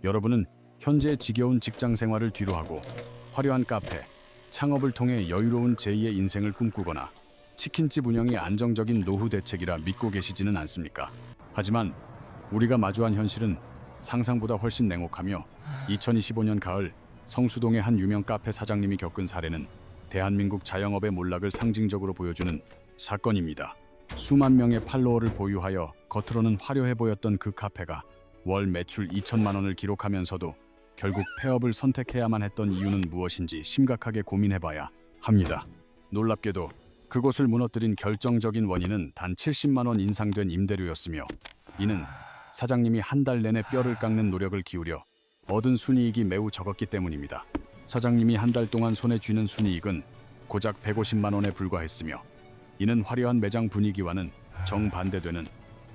여러분은 현재 지겨운 직장 생활을 뒤로하고 화려한 카페, 창업을 통해 여유로운 제2의 인생을 꿈꾸거나 치킨집 운영이 안정적인 노후 대책이라 믿고 계시지는 않습니까? 하지만 우리가 마주한 현실은 상상보다 훨씬 냉혹하며 2025년 가을 성수동의 한 유명 카페 사장님이 겪은 사례는 대한민국 자영업의 몰락을 상징적으로 보여주는 사건입니다. 수만 명의 팔로워를 보유하여 겉으로는 화려해 보였던 그 카페가 월 매출 2천만 원을 기록하면서도 결국 폐업을 선택해야만 했던 이유는 무엇인지 심각하게 고민해봐야 합니다. 놀랍게도 그곳을 무너뜨린 결정적인 원인은 단 70만 원 인상된 임대료였으며, 이는 사장님이 한 달 내내 뼈를 깎는 노력을 기울여 얻은 순이익이 매우 적었기 때문입니다. 사장님이 한 달 동안 손에 쥐는 순이익은 고작 150만 원에 불과했으며, 이는 화려한 매장 분위기와는 정반대되는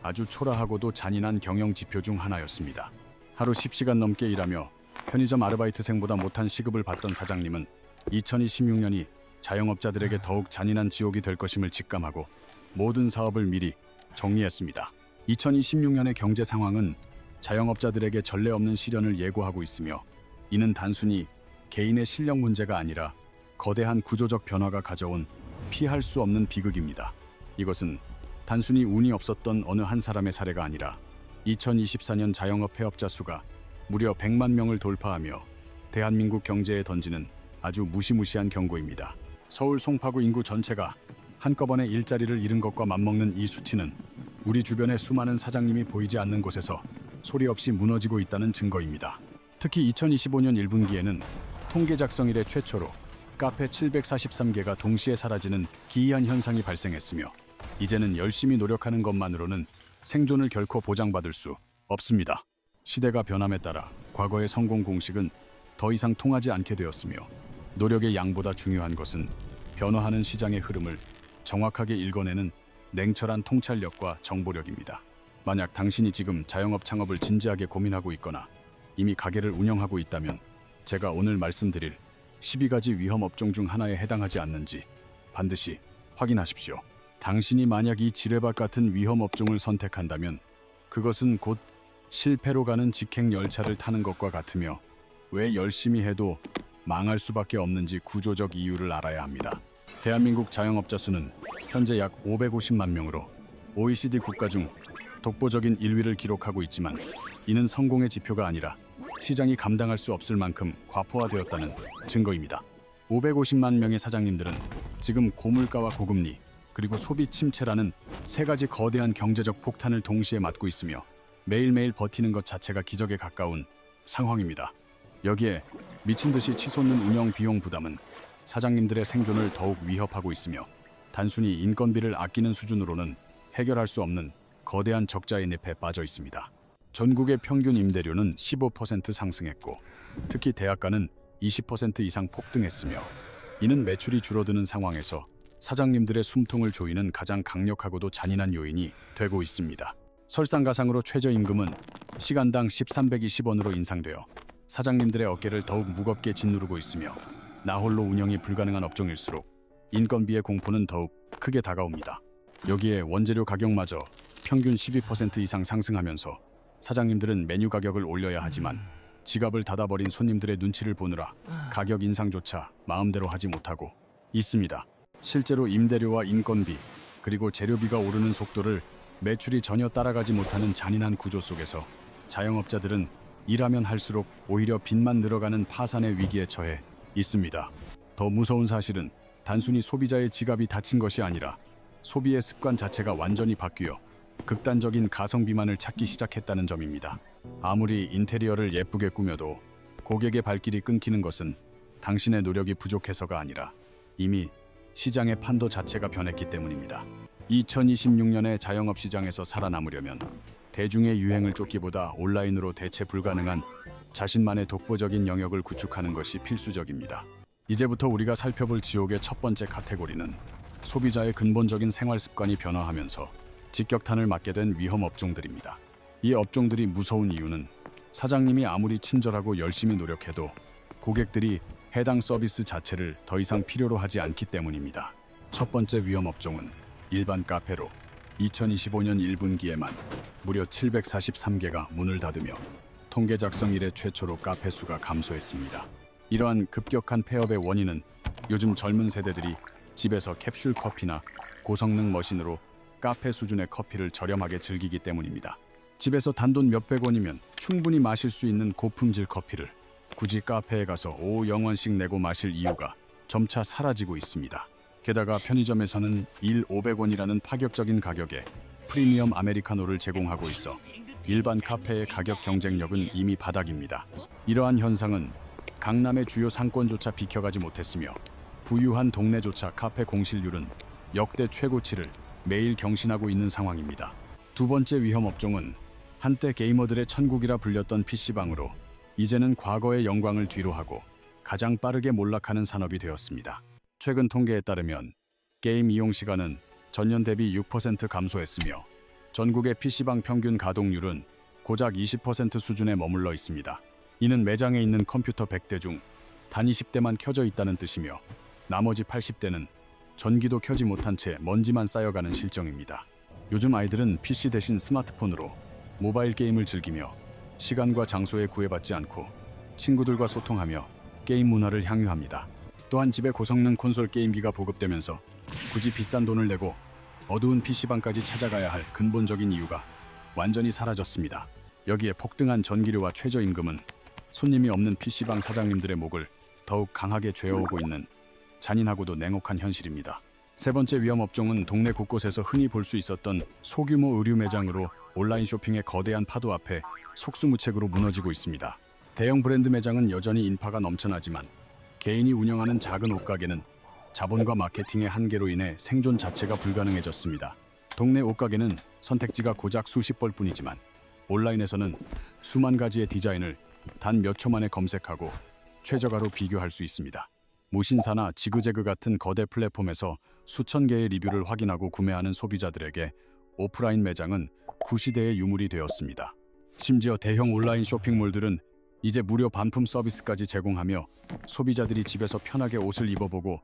아주 초라하고도 잔인한 경영 지표 중 하나였습니다. 하루 10시간 넘게 일하며 편의점 아르바이트생보다 못한 시급을 받던 사장님은 2026년이 자영업자들에게 더욱 잔인한 지옥이 될 것임을 직감하고 모든 사업을 미리 정리했습니다. 2026년의 경제 상황은 자영업자들에게 전례 없는 시련을 예고하고 있으며, 이는 단순히 개인의 실력 문제가 아니라 거대한 구조적 변화가 가져온 피할 수 없는 비극입니다. 이것은 단순히 운이 없었던 어느 한 사람의 사례가 아니라 2024년 자영업 폐업자 수가 무려 100만 명을 돌파하며 대한민국 경제에 던지는 아주 무시무시한 경고입니다. 서울 송파구 인구 전체가 한꺼번에 일자리를 잃은 것과 맞먹는 이 수치는 우리 주변의 수많은 사장님이 보이지 않는 곳에서 소리 없이 무너지고 있다는 증거입니다. 특히 2025년 1분기에는 통계 작성 이래 최초로 카페 743개가 동시에 사라지는 기이한 현상이 발생했으며, 이제는 열심히 노력하는 것만으로는 생존을 결코 보장받을 수 없습니다. 시대가 변함에 따라 과거의 성공 공식은 더 이상 통하지 않게 되었으며, 노력의 양보다 중요한 것은 변화하는 시장의 흐름을 정확하게 읽어내는 냉철한 통찰력과 정보력입니다. 만약 당신이 지금 자영업 창업을 진지하게 고민하고 있거나 이미 가게를 운영하고 있다면, 제가 오늘 말씀드릴 12가지 위험 업종 중 하나에 해당하지 않는지 반드시 확인하십시오. 당신이 만약 이 지뢰밭 같은 위험 업종을 선택한다면 그것은 곧 실패로 가는 직행 열차를 타는 것과 같으며, 왜 열심히 해도 망할 수밖에 없는지 구조적 이유를 알아야 합니다. 대한민국 자영업자 수는 현재 약 550만 명으로 OECD 국가 중 독보적인 1위를 기록하고 있지만, 이는 성공의 지표가 아니라 시장이 감당할 수 없을 만큼 과포화되었다는 증거입니다. 550만 명의 사장님들은 지금 고물가와 고금리, 그리고 소비 침체라는 세 가지 거대한 경제적 폭탄을 동시에 맞고 있으며, 매일매일 버티는 것 자체가 기적에 가까운 상황입니다. 여기에 미친 듯이 치솟는 운영 비용 부담은 사장님들의 생존을 더욱 위협하고 있으며, 단순히 인건비를 아끼는 수준으로는 해결할 수 없는 거대한 적자의 늪에 빠져 있습니다. 전국의 평균 임대료는 15% 상승했고, 특히 대학가는 20% 이상 폭등했으며, 이는 매출이 줄어드는 상황에서 사장님들의 숨통을 조이는 가장 강력하고도 잔인한 요인이 되고 있습니다. 설상가상으로 최저임금은 시간당 1320원으로 인상되어 사장님들의 어깨를 더욱 무겁게 짓누르고 있으며, 나홀로 운영이 불가능한 업종일수록 인건비의 공포는 더욱 크게 다가옵니다. 여기에 원재료 가격마저 평균 12% 이상 상승하면서 사장님들은 메뉴 가격을 올려야 하지만 지갑을 닫아버린 손님들의 눈치를 보느라 가격 인상조차 마음대로 하지 못하고 있습니다. 실제로 임대료와 인건비, 그리고 재료비가 오르는 속도를 매출이 전혀 따라가지 못하는 잔인한 구조 속에서 자영업자들은 일하면 할수록 오히려 빚만 늘어가는 파산의 위기에 처해 있습니다. 더 무서운 사실은 단순히 소비자의 지갑이 닫힌 것이 아니라 소비의 습관 자체가 완전히 바뀌어 극단적인 가성비만을 찾기 시작했다는 점입니다. 아무리 인테리어를 예쁘게 꾸며도 고객의 발길이 끊기는 것은 당신의 노력이 부족해서가 아니라 이미 시장의 판도 자체가 변했기 때문입니다. 2026년의 자영업 시장에서 살아남으려면 대중의 유행을 쫓기보다 온라인으로 대체 불가능한 자신만의 독보적인 영역을 구축하는 것이 필수적입니다. 이제부터 우리가 살펴볼 지옥의 첫 번째 카테고리는 소비자의 근본적인 생활 습관이 변화하면서 직격탄을 맞게 된 위험 업종들입니다. 이 업종들이 무서운 이유는 사장님이 아무리 친절하고 열심히 노력해도 고객들이 해당 서비스 자체를 더 이상 필요로 하지 않기 때문입니다. 첫 번째 위험 업종은 일반 카페로 2025년 1분기에만 무려 743개가 문을 닫으며 통계 작성 이래 최초로 카페 수가 감소했습니다. 이러한 급격한 폐업의 원인은 요즘 젊은 세대들이 집에서 캡슐 커피나 고성능 머신으로 카페 수준의 커피를 저렴하게 즐기기 때문입니다. 집에서 단돈 몇백 원이면 충분히 마실 수 있는 고품질 커피를 굳이 카페에 가서 5영원씩 내고 마실 이유가 점차 사라지고 있습니다. 게다가 편의점에서는 500원이라는 파격적인 가격에 프리미엄 아메리카노를 제공하고 있어 일반 카페의 가격 경쟁력은 이미 바닥입니다. 이러한 현상은 강남의 주요 상권조차 비켜가지 못했으며 부유한 동네조차 카페 공실률은 역대 최고치를 매일 경신하고 있는 상황입니다. 두 번째 위험 업종은 한때 게이머들의 천국이라 불렸던 PC방으로 이제는 과거의 영광을 뒤로하고 가장 빠르게 몰락하는 산업이 되었습니다. 최근 통계에 따르면 게임 이용 시간은 전년 대비 6% 감소했으며 전국의 PC방 평균 가동률은 고작 20% 수준에 머물러 있습니다. 이는 매장에 있는 컴퓨터 100대 중 단 20대만 켜져 있다는 뜻이며 나머지 80대는 전기도 켜지 못한 채 먼지만 쌓여가는 실정입니다. 요즘 아이들은 PC 대신 스마트폰으로 모바일 게임을 즐기며 시간과 장소에 구애받지 않고 친구들과 소통하며 게임 문화를 향유합니다. 또한 집에 고성능 콘솔 게임기가 보급되면서 굳이 비싼 돈을 내고 어두운 PC방까지 찾아가야 할 근본적인 이유가 완전히 사라졌습니다. 여기에 폭등한 전기료와 최저임금은 손님이 없는 PC방 사장님들의 목을 더욱 강하게 죄어오고 있는 잔인하고도 냉혹한 현실입니다. 세 번째 위험 업종은 동네 곳곳에서 흔히 볼 수 있었던 소규모 의류 매장으로 온라인 쇼핑의 거대한 파도 앞에 속수무책으로 무너지고 있습니다. 대형 브랜드 매장은 여전히 인파가 넘쳐나지만 개인이 운영하는 작은 옷가게는 자본과 마케팅의 한계로 인해 생존 자체가 불가능해졌습니다. 동네 옷가게는 선택지가 고작 수십 벌뿐이지만 온라인에서는 수만 가지의 디자인을 단 몇 초 만에 검색하고 최저가로 비교할 수 있습니다. 무신사나 지그재그 같은 거대 플랫폼에서 수천 개의 리뷰를 확인하고 구매하는 소비자들에게 오프라인 매장은 구시대의 유물이 되었습니다. 심지어 대형 온라인 쇼핑몰들은 이제 무료 반품 서비스까지 제공하며 소비자들이 집에서 편하게 옷을 입어보고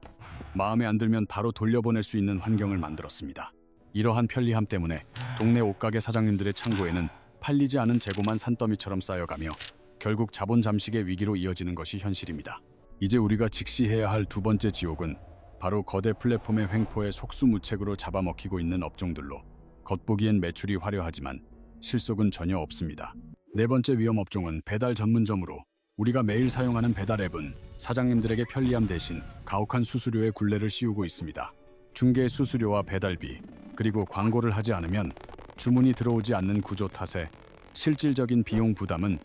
마음에 안 들면 바로 돌려보낼 수 있는 환경을 만들었습니다. 이러한 편리함 때문에 동네 옷가게 사장님들의 창고에는 팔리지 않은 재고만 산더미처럼 쌓여가며 결국 자본 잠식의 위기로 이어지는 것이 현실입니다. 이제 우리가 직시해야 할 두 번째 지옥은 바로 거대 플랫폼의 횡포에 속수무책으로 잡아먹히고 있는 업종들로 겉보기엔 매출이 화려하지만 실속은 전혀 없습니다. 네 번째 위험 업종은 배달 전문점으로 우리가 매일 사용하는 배달 앱은 사장님들에게 편리함 대신 가혹한 수수료의 굴레를 씌우고 있습니다. 중개 수수료와 배달비 그리고 광고를 하지 않으면 주문이 들어오지 않는 구조 탓에 실질적인 비용 부담은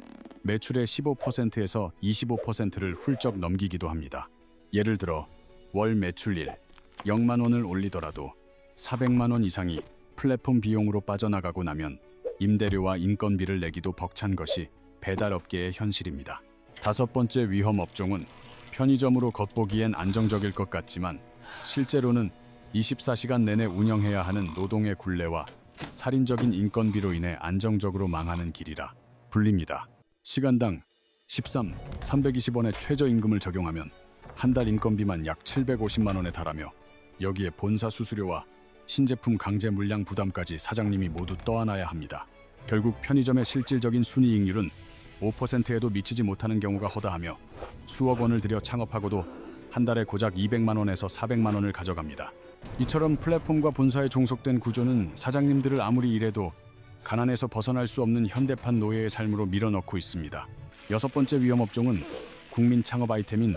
매출의 15%에서 25%를 훌쩍 넘기기도 합니다. 예를 들어 월 매출 0만 원을 올리더라도 400만 원 이상이 플랫폼 비용으로 빠져나가고 나면 임대료와 인건비를 내기도 벅찬 것이 배달업계의 현실입니다. 다섯 번째 위험 업종은 편의점으로 겉보기엔 안정적일 것 같지만 실제로는 24시간 내내 운영해야 하는 노동의 굴레와 살인적인 인건비로 인해 안정적으로 망하는 길이라 불립니다. 시간당 320원의 최저임금을 적용하면 한 달 인건비만 약 750만 원에 달하며 여기에 본사 수수료와 신제품 강제 물량 부담까지 사장님이 모두 떠안아야 합니다. 결국 편의점의 실질적인 순이익률은 5%에도 미치지 못하는 경우가 허다하며 수억 원을 들여 창업하고도 한 달에 고작 200만 원에서 400만 원을 가져갑니다. 이처럼 플랫폼과 본사에 종속된 구조는 사장님들을 아무리 일해도 가난에서 벗어날 수 없는 현대판 노예의 삶으로 밀어넣고 있습니다. 여섯 번째 위험 업종은 국민 창업 아이템인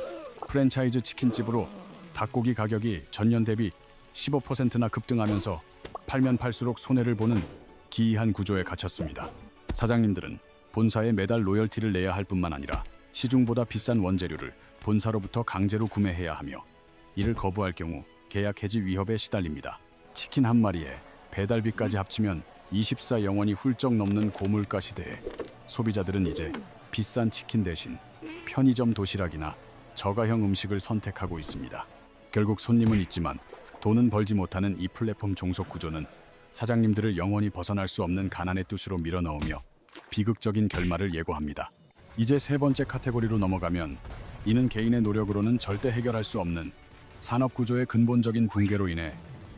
프랜차이즈 치킨집으로 닭고기 가격이 전년 대비 15%나 급등하면서 팔면 팔수록 손해를 보는 기이한 구조에 갇혔습니다. 사장님들은 본사에 매달 로열티를 내야 할 뿐만 아니라 시중보다 비싼 원재료를 본사로부터 강제로 구매해야 하며 이를 거부할 경우 계약 해지 위협에 시달립니다. 치킨 한 마리에 배달비까지 합치면 24영원이 훌쩍 넘는 고물가 시대에 소비자들은 이제 비싼 치킨 대신 편의점 도시락이나 저가형 음식을 선택하고 있습니다. 결국 손님은 있지만 돈은 벌지 못하는 이 플랫폼 종속 구조는 사장님들을 영원히 벗어날 수 없는 가난의 뚜시로 밀어넣으며 비극적인 결말을 예고합니다. 이제 세 번째 카테고리로 넘어가면 이는 개인의 노력으로는 절대 해결할 수 없는 산업 구조의 근본적인 붕괴로 인해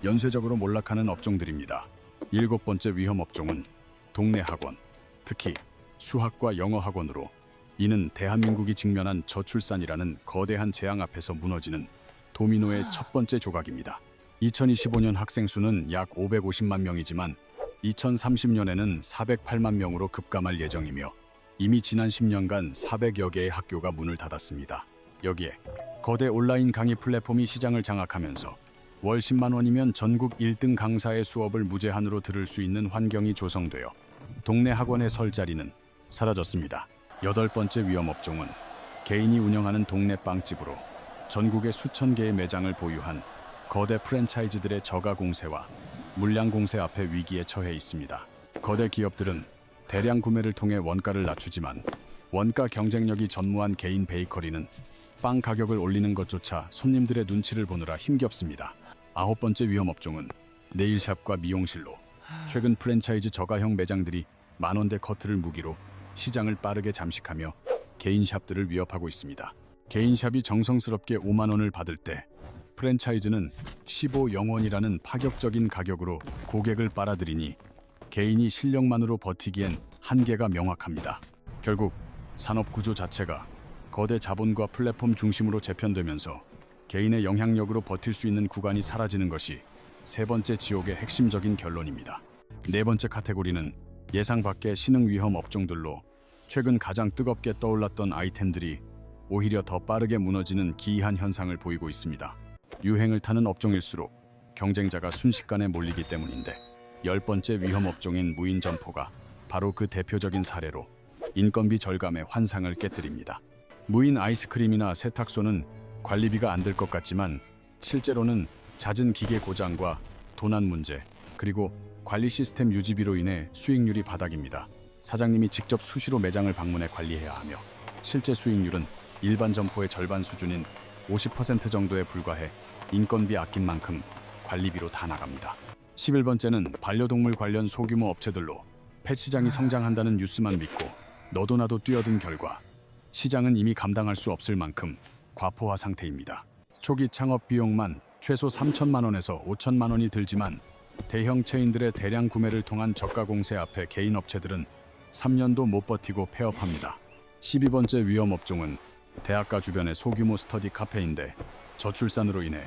연쇄적으로 몰락하는 업종들입니다. 일곱 번째 위험 업종은 동네 학원, 특히 수학과 영어 학원으로 이는 대한민국이 직면한 저출산이라는 거대한 재앙 앞에서 무너지는 도미노의 첫 번째 조각입니다. 2025년 학생 수는 약 550만 명이지만 2030년에는 408만 명으로 급감할 예정이며 이미 지난 10년간 400여 개의 학교가 문을 닫았습니다. 여기에 거대 온라인 강의 플랫폼이 시장을 장악하면서 월 10만 원이면 전국 1등 강사의 수업을 무제한으로 들을 수 있는 환경이 조성되어 동네 학원의 설 자리는 사라졌습니다. 여덟 번째 위험 업종은 개인이 운영하는 동네 빵집으로 전국에 수천 개의 매장을 보유한 거대 프랜차이즈들의 저가 공세와 물량 공세 앞에 위기에 처해 있습니다. 거대 기업들은 대량 구매를 통해 원가를 낮추지만 원가 경쟁력이 전무한 개인 베이커리는 빵 가격을 올리는 것조차 손님들의 눈치를 보느라 힘겹습니다. 아홉 번째 위험 업종은 네일샵과 미용실로 최근 프랜차이즈 저가형 매장들이 만원대 커트를 무기로 시장을 빠르게 잠식하며 개인 샵들을 위협하고 있습니다. 개인 샵이 정성스럽게 5만 원을 받을 때 프랜차이즈는 15영원이라는 파격적인 가격으로 고객을 빨아들이니 개인이 실력만으로 버티기엔 한계가 명확합니다. 결국 산업 구조 자체가 거대 자본과 플랫폼 중심으로 재편되면서 개인의 영향력으로 버틸 수 있는 구간이 사라지는 것이 세 번째 지옥의 핵심적인 결론입니다. 네 번째 카테고리는 예상 밖의 신흥 위험 업종들로 최근 가장 뜨겁게 떠올랐던 아이템들이 오히려 더 빠르게 무너지는 기이한 현상을 보이고 있습니다. 유행을 타는 업종일수록 경쟁자가 순식간에 몰리기 때문인데 열 번째 위험 업종인 무인 점포가 바로 그 대표적인 사례로 인건비 절감의 환상을 깨뜨립니다. 무인 아이스크림이나 세탁소는 관리비가 안 들 것 같지만 실제로는 잦은 기계 고장과 도난 문제 그리고 관리 시스템 유지비로 인해 수익률이 바닥입니다. 사장님이 직접 수시로 매장을 방문해 관리해야 하며 실제 수익률은 일반 점포의 절반 수준인 50% 정도에 불과해 인건비 아낀 만큼 관리비로 다 나갑니다. 11번째는 반려동물 관련 소규모 업체들로 펫 시장이 성장한다는 뉴스만 믿고 너도 나도 뛰어든 결과 시장은 이미 감당할 수 없을 만큼 과포화 상태입니다. 초기 창업 비용만 최소 3천만 원에서 5천만 원이 들지만 대형 체인들의 대량 구매를 통한 저가 공세 앞에 개인 업체들은 3년도 못 버티고 폐업합니다. 12번째 위험 업종은 대학가 주변의 소규모 스터디 카페인데 저출산으로 인해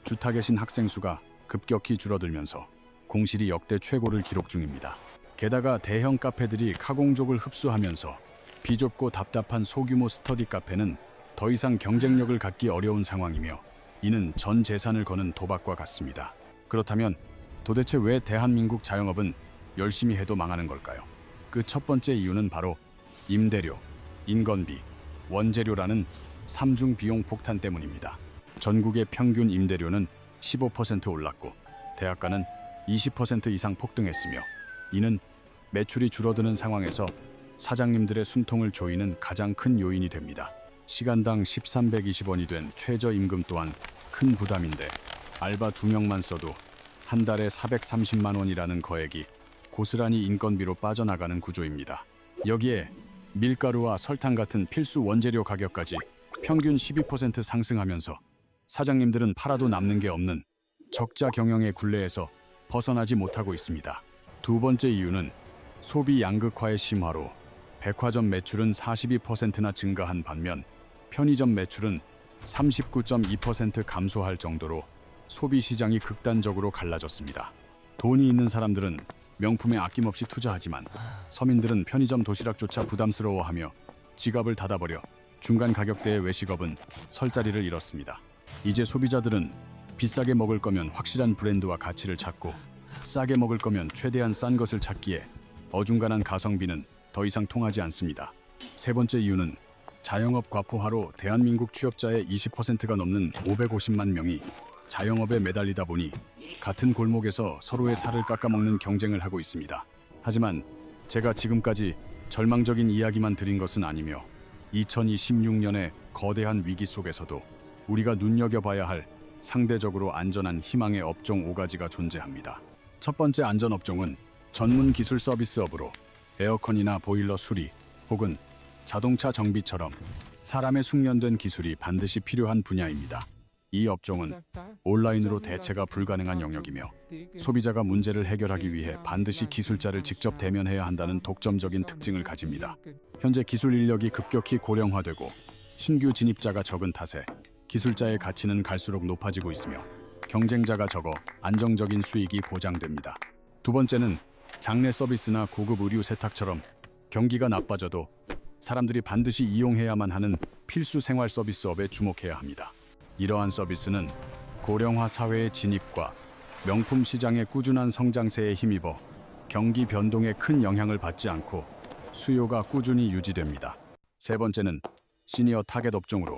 주타 계신 학생 수가 급격히 줄어들면서 공실이 역대 최고를 기록 중입니다. 게다가 대형 카페들이 카공족을 흡수하면서 비좁고 답답한 소규모 스터디 카페는 더 이상 경쟁력을 갖기 어려운 상황이며 이는 전 재산을 거는 도박과 같습니다. 그렇다면 도대체 왜 대한민국 자영업은 열심히 해도 망하는 걸까요? 그 첫 번째 이유는 바로 임대료, 인건비, 원재료라는 삼중 비용 폭탄 때문입니다. 전국의 평균 임대료는 15% 올랐고 대학가는 20% 이상 폭등했으며 이는 매출이 줄어드는 상황에서 사장님들의 숨통을 조이는 가장 큰 요인이 됩니다. 시간당 1320원이 된 최저임금 또한 큰 부담인데 알바 2명만 써도 한 달에 430만 원이라는 거액이 고스란히 인건비로 빠져나가는 구조입니다. 여기에 밀가루와 설탕 같은 필수 원재료 가격까지 평균 12% 상승하면서 사장님들은 팔아도 남는 게 없는 적자 경영의 굴레에서 벗어나지 못하고 있습니다. 두 번째 이유는 소비 양극화의 심화로 백화점 매출은 42%나 증가한 반면 편의점 매출은 39.2% 감소할 정도로 소비 시장이 극단적으로 갈라졌습니다. 돈이 있는 사람들은 명품에 아낌없이 투자하지만 서민들은 편의점 도시락조차 부담스러워하며 지갑을 닫아버려 중간 가격대의 외식업은 설 자리를 잃었습니다. 이제 소비자들은 비싸게 먹을 거면 확실한 브랜드와 가치를 찾고 싸게 먹을 거면 최대한 싼 것을 찾기에 어중간한 가성비는 더 이상 통하지 않습니다. 세 번째 이유는 자영업 과포화로 대한민국 취업자의 20%가 넘는 550만 명이 자영업에 매달리다 보니 같은 골목에서 서로의 살을 깎아먹는 경쟁을 하고 있습니다. 하지만 제가 지금까지 절망적인 이야기만 드린 것은 아니며 2026년의 거대한 위기 속에서도 우리가 눈여겨봐야 할 상대적으로 안전한 희망의 업종 5가지가 존재합니다. 첫 번째 안전 업종은 전문 기술 서비스업으로 에어컨이나 보일러 수리 혹은 자동차 정비처럼 사람의 숙련된 기술이 반드시 필요한 분야입니다. 이 업종은 온라인으로 대체가 불가능한 영역이며 소비자가 문제를 해결하기 위해 반드시 기술자를 직접 대면해야 한다는 독점적인 특징을 가집니다. 현재 기술 인력이 급격히 고령화되고 신규 진입자가 적은 탓에 기술자의 가치는 갈수록 높아지고 있으며 경쟁자가 적어 안정적인 수익이 보장됩니다. 두 번째는 장래 서비스나 고급 의류 세탁처럼 경기가 나빠져도 사람들이 반드시 이용해야만 하는 필수 생활 서비스업에 주목해야 합니다. 이러한 서비스는 고령화 사회의 진입과 명품 시장의 꾸준한 성장세에 힘입어 경기 변동에 큰 영향을 받지 않고 수요가 꾸준히 유지됩니다. 세 번째는 시니어 타겟 업종으로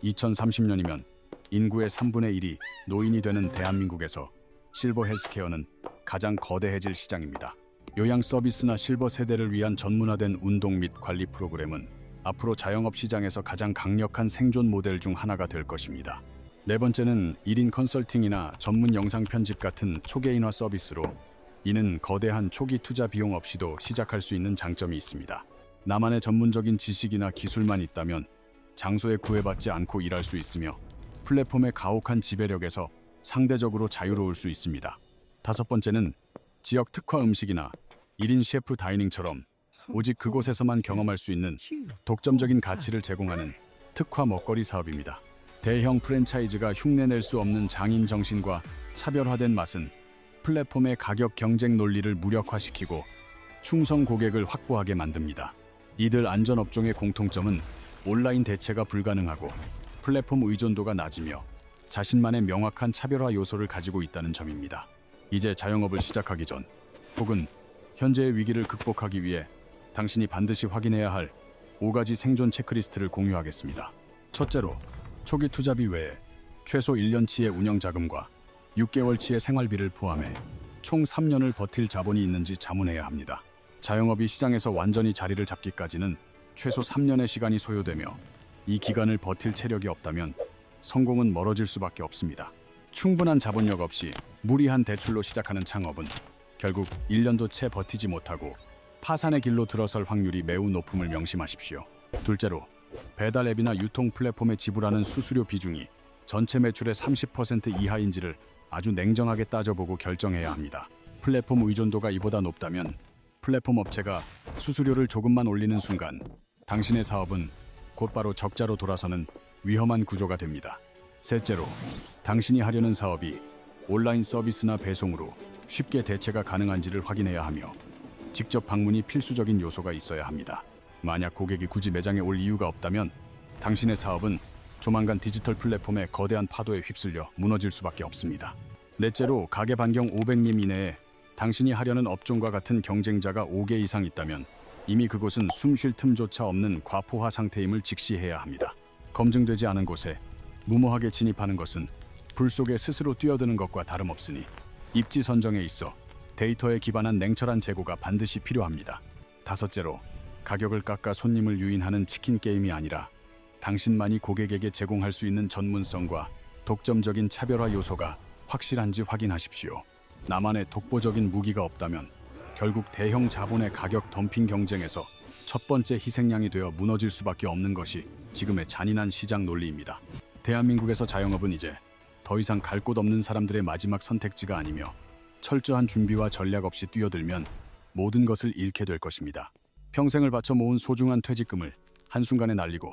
2030년이면 인구의 3분의 1이 노인이 되는 대한민국에서 실버 헬스케어는 가장 거대해질 시장입니다. 요양 서비스나 실버 세대를 위한 전문화된 운동 및 관리 프로그램은 앞으로 자영업 시장에서 가장 강력한 생존 모델 중 하나가 될 것입니다. 네 번째는 1인 컨설팅이나 전문 영상 편집 같은 초개인화 서비스로 이는 거대한 초기 투자 비용 없이도 시작할 수 있는 장점이 있습니다. 나만의 전문적인 지식이나 기술만 있다면 장소에 구애받지 않고 일할 수 있으며 플랫폼의 가혹한 지배력에서 상대적으로 자유로울 수 있습니다. 다섯 번째는 지역 특화 음식이나 1인 셰프 다이닝처럼 오직 그곳에서만 경험할 수 있는 독점적인 가치를 제공하는 특화 먹거리 사업입니다. 대형 프랜차이즈가 흉내낼 수 없는 장인 정신과 차별화된 맛은 플랫폼의 가격 경쟁 논리를 무력화시키고 충성 고객을 확보하게 만듭니다. 이들 안전업종의 공통점은 온라인 대체가 불가능하고 플랫폼 의존도가 낮으며 자신만의 명확한 차별화 요소를 가지고 있다는 점입니다. 이제 자영업을 시작하기 전 혹은 현재의 위기를 극복하기 위해 당신이 반드시 확인해야 할 5가지 생존 체크리스트를 공유하겠습니다. 첫째로, 초기 투자비 외에 최소 1년치의 운영 자금과 6개월치의 생활비를 포함해 총 3년을 버틸 자본이 있는지 자문해야 합니다. 자영업이 시장에서 완전히 자리를 잡기까지는 최소 3년의 시간이 소요되며 이 기간을 버틸 체력이 없다면 성공은 멀어질 수밖에 없습니다. 충분한 자본력 없이 무리한 대출로 시작하는 창업은 결국 1년도 채 버티지 못하고 파산의 길로 들어설 확률이 매우 높음을 명심하십시오. 둘째로, 배달 앱이나 유통 플랫폼에 지불하는 수수료 비중이 전체 매출의 30% 이하인지를 아주 냉정하게 따져보고 결정해야 합니다. 플랫폼 의존도가 이보다 높다면 플랫폼 업체가 수수료를 조금만 올리는 순간 당신의 사업은 곧바로 적자로 돌아서는 위험한 구조가 됩니다. 셋째로, 당신이 하려는 사업이 온라인 서비스나 배송으로 쉽게 대체가 가능한지를 확인해야 하며 직접 방문이 필수적인 요소가 있어야 합니다. 만약 고객이 굳이 매장에 올 이유가 없다면 당신의 사업은 조만간 디지털 플랫폼의 거대한 파도에 휩쓸려 무너질 수밖에 없습니다. 넷째로, 가게 반경 500림 이내에 당신이 하려는 업종과 같은 경쟁자가 5개 이상 있다면 이미 그곳은 숨 쉴 틈조차 없는 과포화 상태임을 직시해야 합니다. 검증되지 않은 곳에 무모하게 진입하는 것은 불 속에 스스로 뛰어드는 것과 다름없으니 입지 선정에 있어 데이터에 기반한 냉철한 재고가 반드시 필요합니다. 다섯째로, 가격을 깎아 손님을 유인하는 치킨 게임이 아니라 당신만이 고객에게 제공할 수 있는 전문성과 독점적인 차별화 요소가 확실한지 확인하십시오. 나만의 독보적인 무기가 없다면 결국 대형 자본의 가격 덤핑 경쟁에서 첫 번째 희생양이 되어 무너질 수밖에 없는 것이 지금의 잔인한 시장 논리입니다. 대한민국에서 자영업은 이제 더 이상 갈 곳 없는 사람들의 마지막 선택지가 아니며 철저한 준비와 전략 없이 뛰어들면 모든 것을 잃게 될 것입니다. 평생을 바쳐 모은 소중한 퇴직금을 한순간에 날리고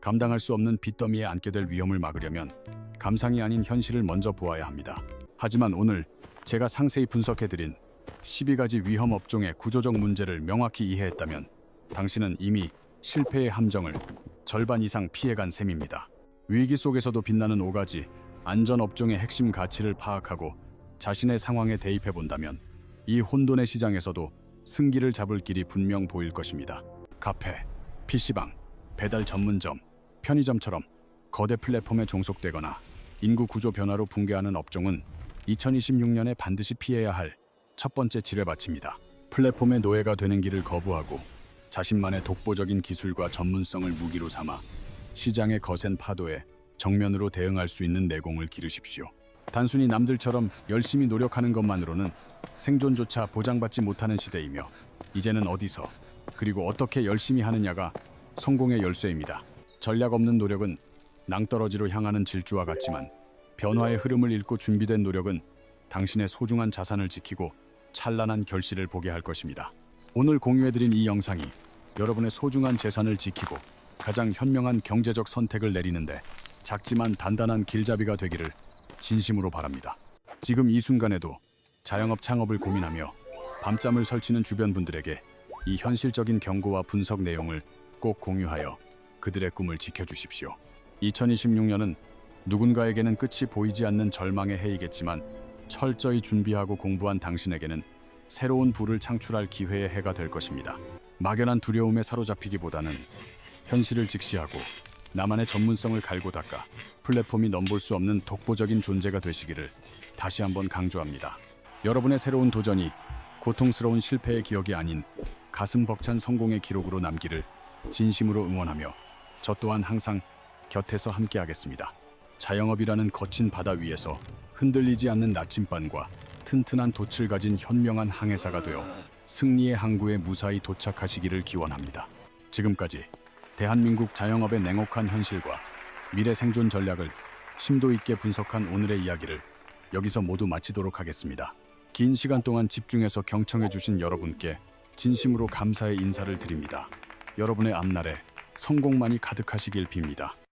감당할 수 없는 빚더미에 앉게 될 위험을 막으려면 감상이 아닌 현실을 먼저 보아야 합니다. 하지만 오늘 제가 상세히 분석해드린 12가지 위험 업종의 구조적 문제를 명확히 이해했다면 당신은 이미 실패의 함정을 절반 이상 피해간 셈입니다. 위기 속에서도 빛나는 5가지 안전 업종의 핵심 가치를 파악하고 자신의 상황에 대입해 본다면 이 혼돈의 시장에서도 승기를 잡을 길이 분명 보일 것입니다. 카페, PC방, 배달 전문점, 편의점처럼 거대 플랫폼에 종속되거나 인구 구조 변화로 붕괴하는 업종은 2026년에 반드시 피해야 할 첫 번째 지뢰밭입니다. 플랫폼의 노예가 되는 길을 거부하고 자신만의 독보적인 기술과 전문성을 무기로 삼아 시장의 거센 파도에 정면으로 대응할 수 있는 내공을 기르십시오. 단순히 남들처럼 열심히 노력하는 것만으로는 생존조차 보장받지 못하는 시대이며 이제는 어디서 그리고 어떻게 열심히 하느냐가 성공의 열쇠입니다. 전략 없는 노력은 낭떠러지로 향하는 질주와 같지만 변화의 흐름을 읽고 준비된 노력은 당신의 소중한 자산을 지키고 찬란한 결실을 보게 할 것입니다. 오늘 공유해드린 이 영상이 여러분의 소중한 재산을 지키고 가장 현명한 경제적 선택을 내리는데 작지만 단단한 길잡이가 되기를 진심으로 바랍니다. 지금 이 순간에도 자영업 창업을 고민하며 밤잠을 설치는 주변 분들에게 이 현실적인 경고와 분석 내용을 꼭 공유하여 그들의 꿈을 지켜주십시오. 2026년은 누군가에게는 끝이 보이지 않는 절망의 해이겠지만 철저히 준비하고 공부한 당신에게는 새로운 부를 창출할 기회의 해가 될 것입니다. 막연한 두려움에 사로잡히기보다는 현실을 직시하고 나만의 전문성을 갈고 닦아 플랫폼이 넘볼 수 없는 독보적인 존재가 되시기를 다시 한번 강조합니다. 여러분의 새로운 도전이 고통스러운 실패의 기억이 아닌 가슴 벅찬 성공의 기록으로 남기를 진심으로 응원하며 저 또한 항상 곁에서 함께하겠습니다. 자영업이라는 거친 바다 위에서 흔들리지 않는 나침반과 튼튼한 돛을 가진 현명한 항해사가 되어 승리의 항구에 무사히 도착하시기를 기원합니다. 지금까지 대한민국 자영업의 냉혹한 현실과 미래 생존 전략을 심도 있게 분석한 오늘의 이야기를 여기서 모두 마치도록 하겠습니다. 긴 시간 동안 집중해서 경청해 주신 여러분께 진심으로 감사의 인사를 드립니다. 여러분의 앞날에 성공만이 가득하시길 빕니다.